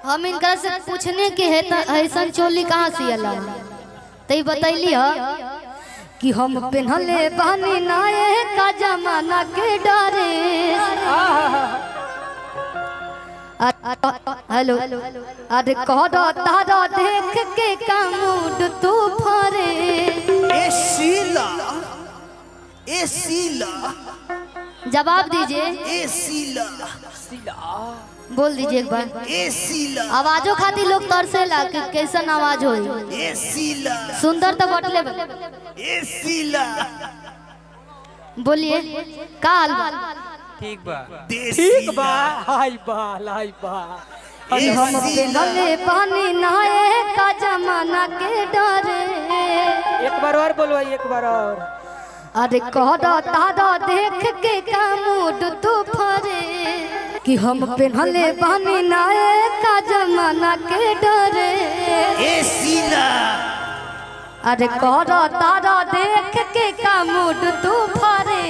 हम इनका से पूछने के है ऐसा चोली कहाँ से अला तई बतैली कि हम पहनले बहनी नाये का जमाना के डरे। हेलो अरे कह तारा देख के कामूड तू फरे। ए शीला जवाब दीजिए। ए शीला बोल दीजिए एक बार। ए शीला आवाजों खाती लोग तरसेला कि कैसन आवाज होई। ए शीला सुंदर तो बटले। ए शीला बोलिए का हाल बा? ठीक बा ठीक बा। हाय बा हम पहनले पानी नहाए का जमाना के डरे। एक बार और बोलवा एक बार और। अरे कह तारा देख के कामूड तू फरे कि हम पहनले पानी नहाए का जमाना के डरे। ए शीला अरे कह तारा देख के कामूड तू फरे।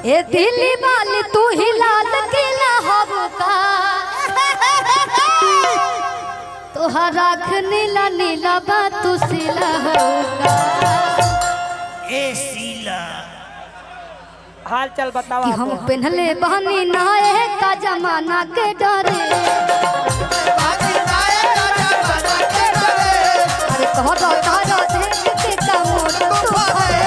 ए दिल्ली वाली तू ही लाल किला होगा तोहरा नीला नीला बा तू सिला होगा। ए शीला हाल चाल बतावा कि हम पहनले बहनी नहाए का जमाना के डरे। अरे कह तारा देख के कामूड तू फरे।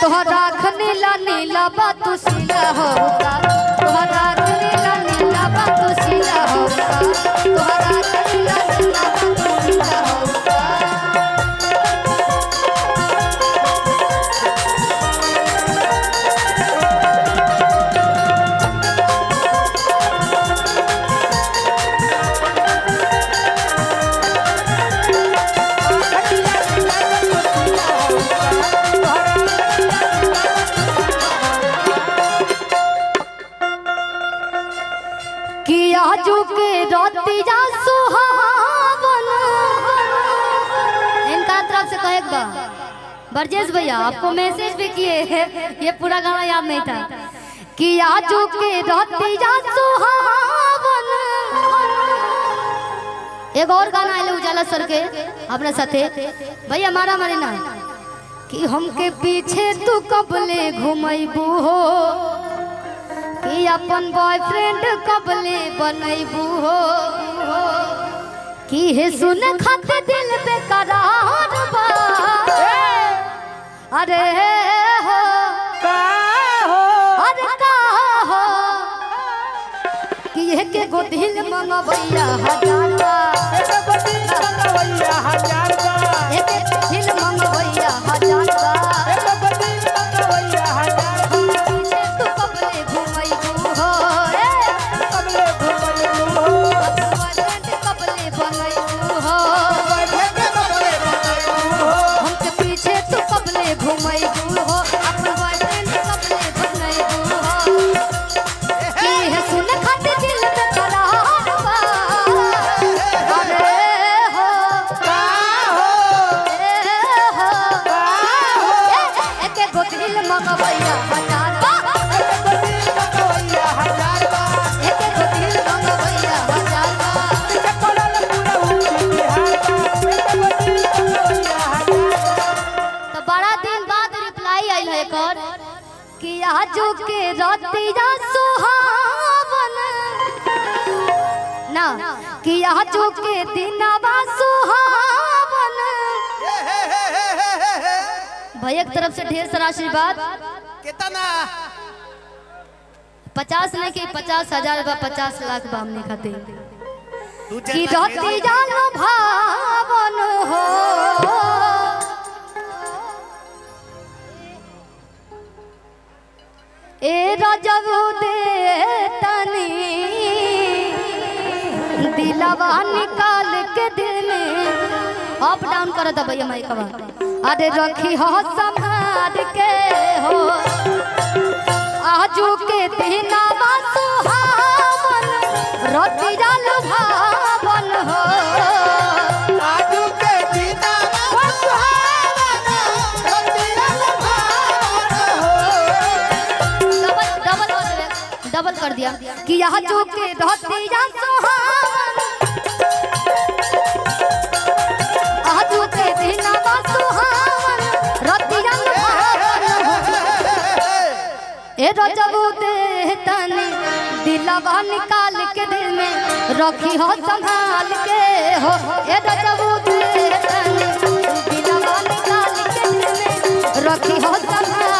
तोहरा नीला नीला बातू सिला होगा तोहरा नीला नीला बातू सिला होगा तोहरा नीला नीला बातू सिला होगा। आजू के रोतिया सुहावन इनका तरफ से कहे बा बरजेश भैया आपको मैसेज भी किए हैं, ये पूरा गाना याद नहीं था कि आजू के रोतिया सुहावन। एक और गाना आइले उजाला सर के अपने साथे भैया मारा मारे ना कि हमके पीछे तू कबले घुमैबू हो कि अपन बॉयफ्रेंड कबले बनैबू हो कि हे सुन खाते दिल बेकरार बा। अरे हो अरे का हो कि ये के गो दिल मंगवैया हजार बा। एक दिल मंगवैया हजार बा। आजू के रातिया सुहावन ना कि आजू के दिनवा सुहावन। भैया की तरफ से ढेर सारा आशीर्वाद। कितना 50 नहीं कि 50,000 बा 50 लाख बा हमने खाते कि रातिया लो भावन हो। ए राजू दे तनी दिलवा निकाल के दिल में अप डाउन कर दे भैया माइकवा। अरे रखी हो संभाल के हो रतिया लुभावन हो आजू के जीना डबल कर दिया कि यहाँ चूके रतिया सुहावन आजू के दिनवा सुहावन रतिया लुभावन हो ए रजबू दे तनी दिलवा निकाल के दिल में रखी हो संभाल के हो ए रजबू दे तनी दिलवा निकाल के दिल में रखी हो संभाल